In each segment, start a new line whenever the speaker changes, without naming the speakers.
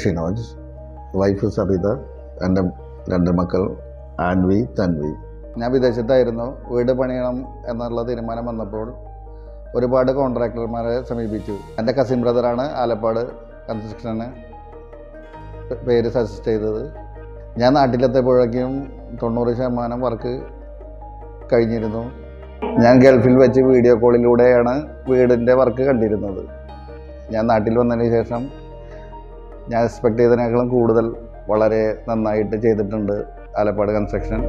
Shinoj, wife Sabitha, എൻ്റെ 2 മക്കൾ ആൻവി, തൻവി. ഞാൻ വിദേശത്തായിരുന്നു. വീട് പണിയണം എന്നുള്ള തീരുമാനം വന്നപ്പോൾ ഒരുപാട് കോൺട്രാക്ടർമാരെ സമീപിച്ചു. എൻ്റെ കസിൻ ബ്രദറാണ് ആലപ്പാട് കൺസ്ട്രക്ഷന് പേര് സജസ്റ്റ് ചെയ്തത്. ഞാൻ നാട്ടിലെത്തിയപ്പോഴേക്കും 90% വർക്ക് കഴിഞ്ഞിരുന്നു. ഞാൻ ഗൾഫിൽ വെച്ച് വീഡിയോ കോളിലൂടെയാണ് വീടിൻ്റെ വർക്ക് കണ്ടിരുന്നത്. ഞാൻ നാട്ടിൽ വന്നതിന് ശേഷം ഞാൻ എക്സ്പെക്ട് ചെയ്തതിനേക്കാളും കൂടുതൽ വളരെ നന്നായിട്ട് ചെയ്തിട്ടുണ്ട് ആലപ്പാട് കൺസ്ട്രക്ഷൻ.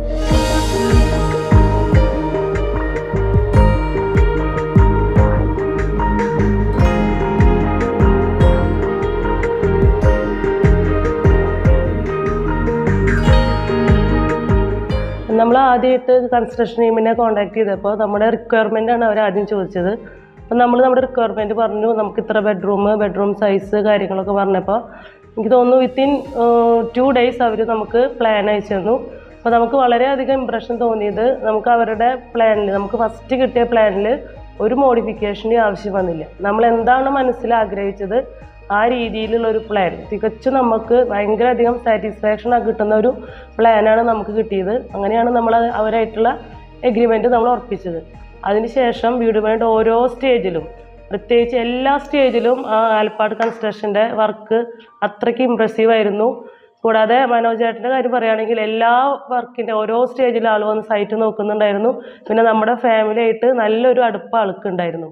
നമ്മൾ ആദ്യമായിട്ട് കൺസ്ട്രക്ഷൻ ടീമിനെ കോൺടാക്ട് ചെയ്തപ്പോൾ നമ്മുടെ റിക്വയർമെൻ്റാണ് അവർ ആദ്യം ചോദിച്ചത്. അപ്പം നമ്മൾ നമ്മുടെ റിക്വയർമെൻറ്റ് പറഞ്ഞു, നമുക്ക് ഇത്ര ബെഡ്റൂം സൈസ് കാര്യങ്ങളൊക്കെ പറഞ്ഞപ്പോൾ എനിക്ക് തോന്നുന്നു വിത്തിൻ 2 days അവർ നമുക്ക് പ്ലാൻ അയച്ചു തന്നു. അപ്പോൾ നമുക്ക് വളരെയധികം ഇമ്പ്രഷൻ തോന്നിയത് നമുക്ക് അവരുടെ പ്ലാനിൽ, നമുക്ക് ഫസ്റ്റ് കിട്ടിയ പ്ലാനിൽ ഒരു മോഡിഫിക്കേഷനും ആവശ്യം വന്നില്ല. നമ്മൾ എന്താണ് മനസ്സിൽ ആഗ്രഹിച്ചത് ആ രീതിയിലുള്ളൊരു പ്ലാൻ, തികച്ചും നമുക്ക് ഭയങ്കരധികം സാറ്റിസ്ഫാക്ഷൻ കിട്ടുന്ന ഒരു പ്ലാനാണ് നമുക്ക് കിട്ടിയത്. അങ്ങനെയാണ് നമ്മൾ അവരായിട്ടുള്ള എഗ്രിമെൻറ്റ് നമ്മൾ ഉറപ്പിച്ചത്. അതിനുശേഷം വീട് പണിയുടെ ഓരോ സ്റ്റേജിലും, പ്രത്യേകിച്ച് എല്ലാ സ്റ്റേജിലും ആ ആലപ്പാട് കൺസ്ട്രക്ഷൻ്റെ വർക്ക് അത്രയ്ക്ക് ഇമ്പ്രസീവായിരുന്നു. കൂടാതെ മനോജ് ചേട്ടൻ്റെ കാര്യം പറയുകയാണെങ്കിൽ എല്ലാ വർക്കിൻ്റെ ഓരോ സ്റ്റേജിലും ആൾ വന്ന് സൈറ്റ് നോക്കുന്നുണ്ടായിരുന്നു. പിന്നെ നമ്മുടെ ഫാമിലി ആയിട്ട് നല്ലൊരു അടുപ്പം ആൾക്കുണ്ടായിരുന്നു.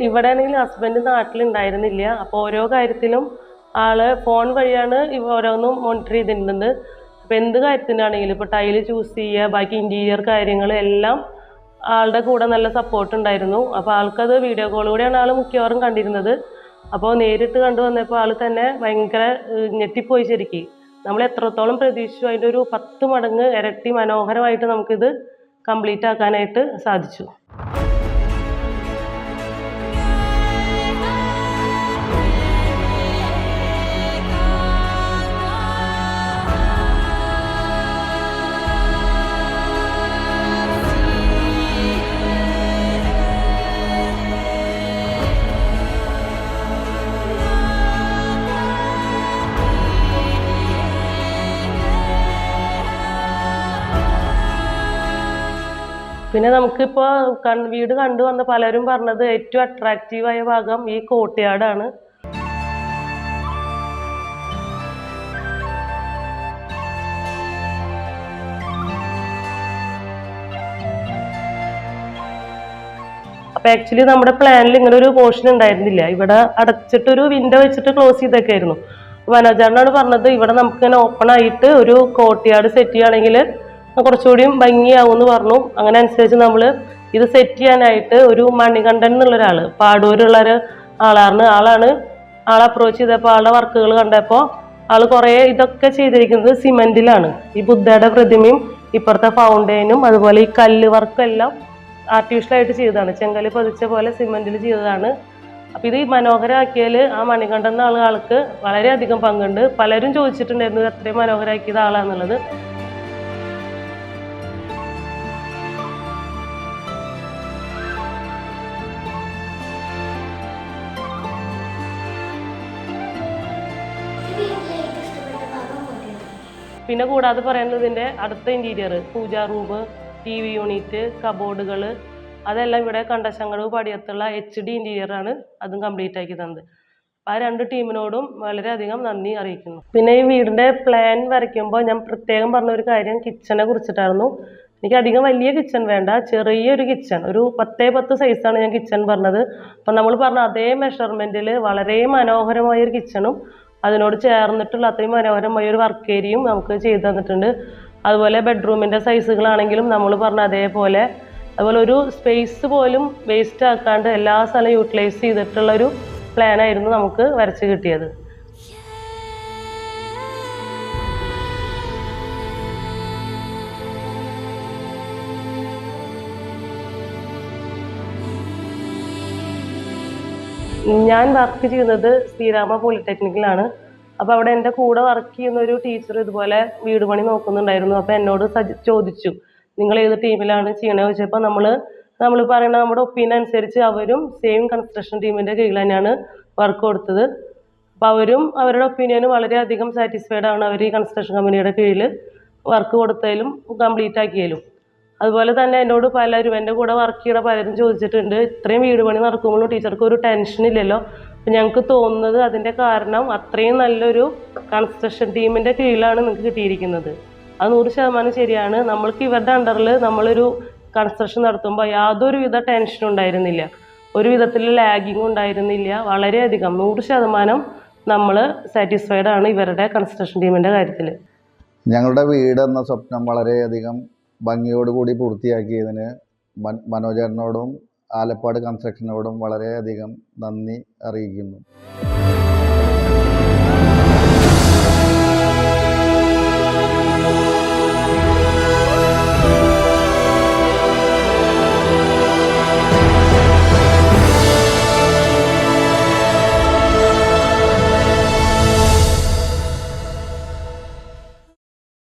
ഇവിടെ ആണെങ്കിൽ ഹസ്ബൻഡ് നാട്ടിലുണ്ടായിരുന്നില്ല. അപ്പോൾ ഓരോ കാര്യത്തിലും ആള് ഫോൺ വഴിയാണ് ഓരോന്നും മോണിറ്റർ ചെയ്തിട്ടുണ്ട്. അപ്പോൾ എന്ത് കാര്യത്തിനാണെങ്കിലും ഇപ്പോൾ ടൈല് ചൂസ് ചെയ്യുക, ബാക്കി ഇൻറ്റീരിയർ കാര്യങ്ങൾ എല്ലാം ആളുടെ കൂടെ നല്ല സപ്പോർട്ട് ഉണ്ടായിരുന്നു. അപ്പോൾ ആൾക്കത് വീഡിയോ കോളിലൂടെയാണ് ആൾ മിക്കവാറും കണ്ടിരുന്നത്. അപ്പോൾ നേരിട്ട് കണ്ടുവന്നപ്പോൾ ആൾ തന്നെ ഭയങ്കര ഞെട്ടിപ്പോയി. ശരിക്കും നമ്മൾ എത്രത്തോളം പ്രതീക്ഷിച്ചു അതിൻ്റെ ഒരു 10 മടങ്ങ് ഇരട്ടി മനോഹരമായിട്ട് നമുക്കിത് കംപ്ലീറ്റ് ആക്കാനായിട്ട് സാധിച്ചു. പിന്നെ നമുക്കിപ്പോൾ വീട് കണ്ടുവന്ന പലരും പറഞ്ഞത് ഏറ്റവും അട്രാക്റ്റീവായ ഭാഗം ഈ കോർട്ട്യാർഡാണ്. അപ്പോൾ ആക്ച്വലി നമ്മുടെ പ്ലാനിൽ ഇങ്ങനെ ഒരു പോർഷൻ ഉണ്ടായിരുന്നില്ല. ഇവിടെ അടച്ചിട്ടൊരു വിൻഡോ വെച്ചിട്ട് ക്ലോസ് ചെയ്തൊക്കെ ആയിരുന്നു. മനോജാണ് പറഞ്ഞത് ഇവിടെ നമുക്കിങ്ങനെ ഓപ്പൺ ആയിട്ട് ഒരു കോർട്ട്യാർഡ് സെറ്റ് ചെയ്യുകയാണെങ്കിൽ കുറച്ചുകൂടിയും ഭംഗിയാവും എന്ന് പറഞ്ഞു. അങ്ങനെ അനുസരിച്ച് നമ്മൾ ഇത് സെറ്റ് ചെയ്യാനായിട്ട് ഒരു മണികണ്ഠൻ എന്നുള്ളൊരാൾ, പാടൂരുള്ള ഒരു ആളാണ് അപ്രോച്ച് ചെയ്തപ്പോൾ ആളുടെ വർക്കുകൾ കണ്ടപ്പോൾ ആൾ കുറേ ഇതൊക്കെ ചെയ്തിരിക്കുന്നത് സിമെൻറ്റിലാണ്. ഈ ബുദ്ധയുടെ പ്രതിമയും ഇപ്പുറത്തെ ഫൗണ്ടെയിനും അതുപോലെ ഈ കല്ല് വർക്കെല്ലാം ആർട്ടിഫിഷ്യലായിട്ട് ചെയ്തതാണ്. ചെങ്കല് പതിച്ച പോലെ സിമെൻറ്റിൽ ചെയ്തതാണ്. അപ്പോൾ ഇത് മനോഹരമാക്കിയാൽ ആ മണികണ്ഠൻ എന്ന ആൾക്ക് വളരെയധികം പങ്കുണ്ട്. പലരും ചോദിച്ചിട്ടുണ്ടായിരുന്നു അത്രയും മനോഹരമാക്കിയത് ആളാന്നുള്ളത്. പിന്നെ കൂടാതെ പറയുന്നത് ഇതിൻ്റെ അടുത്ത ഇൻറ്റീരിയർ, പൂജാ റൂം, TV യൂണിറ്റ്, കബോർഡുകൾ, അതെല്ലാം ഇവിടെ കണ്ടശങ്കടവ് പടിയത്തുള്ള HD ഇൻറ്റീരിയറാണ് അതും കംപ്ലീറ്റ് ആക്കി തന്നത്. ആ 2 ടീമിനോടും വളരെയധികം നന്ദി അറിയിക്കുന്നു. പിന്നെ ഈ വീടിൻ്റെ പ്ലാൻ വരയ്ക്കുമ്പോൾ ഞാൻ പ്രത്യേകം പറഞ്ഞൊരു കാര്യം കിച്ചനെ കുറിച്ചിട്ടായിരുന്നു. എനിക്ക് അധികം വലിയ കിച്ചൺ വേണ്ട, ചെറിയൊരു കിച്ചൺ, ഒരു 10x10 സൈസാണ് ഞാൻ കിച്ചൺ പറഞ്ഞത്. അപ്പം നമ്മൾ പറഞ്ഞ അതേ മെഷർമെൻറ്റിൽ വളരെ മനോഹരമായൊരു കിച്ചണും അതിനോട് ചേർന്നിട്ടുള്ള അത്രയും മനോഹരമായ ഒരു വർക്ക് ഏരിയയും നമുക്ക് ചെയ്തു തന്നിട്ടുണ്ട്. അതുപോലെ ബെഡ്റൂമിൻ്റെ സൈസുകളാണെങ്കിലും നമ്മൾ പറഞ്ഞ അതേപോലെ, അതുപോലെ ഒരു സ്പേസ് പോലും വേസ്റ്റ് ആക്കാണ്ട് എല്ലാ സ്ഥലവും യൂട്ടിലൈസ് ചെയ്തിട്ടുള്ളൊരു പ്ലാനായിരുന്നു നമുക്ക് വരച്ച് കിട്ടിയത്. ഞാൻ വർക്ക് ചെയ്യുന്നത് ശ്രീരാമ പോളിടെക്നിക്കിലാണ്. അപ്പോൾ അവിടെ എൻ്റെ കൂടെ വർക്ക് ചെയ്യുന്ന ഒരു ടീച്ചർ ഇതുപോലെ വീട് പണി നോക്കുന്നുണ്ടായിരുന്നു. അപ്പോൾ എന്നോട് ചോദിച്ചു, നിങ്ങൾ ഏത് ടീമിലാണ് ചെയ്യണത് ചോദിച്ചപ്പോൾ നമ്മൾ പറയുന്ന നമ്മുടെ ഒപ്പീനിയൻ അനുസരിച്ച് അവരും സെയിം കൺസ്ട്രക്ഷൻ ടീമിൻ്റെ കീഴിൽ തന്നെയാണ് വർക്ക് കൊടുത്തത്. അപ്പോൾ അവരും അവരുടെ ഒപ്പീനിയനും വളരെയധികം സാറ്റിസ്ഫൈഡ് ആണ്. അവർ ഈ കൺസ്ട്രക്ഷൻ കമ്പനിയുടെ കീഴിൽ വർക്ക് കൊടുത്തതിലും കംപ്ലീറ്റ് ആക്കിയാലും. അതുപോലെ തന്നെ എന്നോട് പലരും, എൻ്റെ കൂടെ വർക്ക് ചെയ്യുന്ന പലരും ചോദിച്ചിട്ടുണ്ട്, ഇത്രയും വീട് പണി നടക്കുമ്പോഴും ടീച്ചർക്ക് ഒരു ടെൻഷൻ ഇല്ലല്ലോ. അപ്പം ഞങ്ങൾക്ക് തോന്നുന്നത് അതിൻ്റെ കാരണം അത്രയും നല്ലൊരു കൺസ്ട്രക്ഷൻ ടീമിൻ്റെ കീഴിലാണ് നിങ്ങൾക്ക് കിട്ടിയിരിക്കുന്നത്. അത് 100% ശരിയാണ്. നമ്മൾക്ക് ഇവരുടെ അണ്ടറിൽ നമ്മളൊരു കൺസ്ട്രക്ഷൻ നടത്തുമ്പോൾ യാതൊരുവിധ ടെൻഷനും ഉണ്ടായിരുന്നില്ല, ഒരു വിധത്തിൽ ലാഗിങ്ങും ഉണ്ടായിരുന്നില്ല. വളരെയധികം 100% നമ്മൾ സാറ്റിസ്ഫൈഡ് ആണ് ഇവരുടെ കൺസ്ട്രക്ഷൻ ടീമിൻ്റെ കാര്യത്തിൽ.
ഞങ്ങളുടെ വീട് എന്ന സ്വപ്നം വളരെയധികം ഭംഗിയോടുകൂടി പൂർത്തിയാക്കിയതിന് മനോജേട്ടനോടും ആലപ്പാട് കൺസ്ട്രക്ഷനോടും വളരെയധികം നന്ദി അറിയിക്കുന്നു.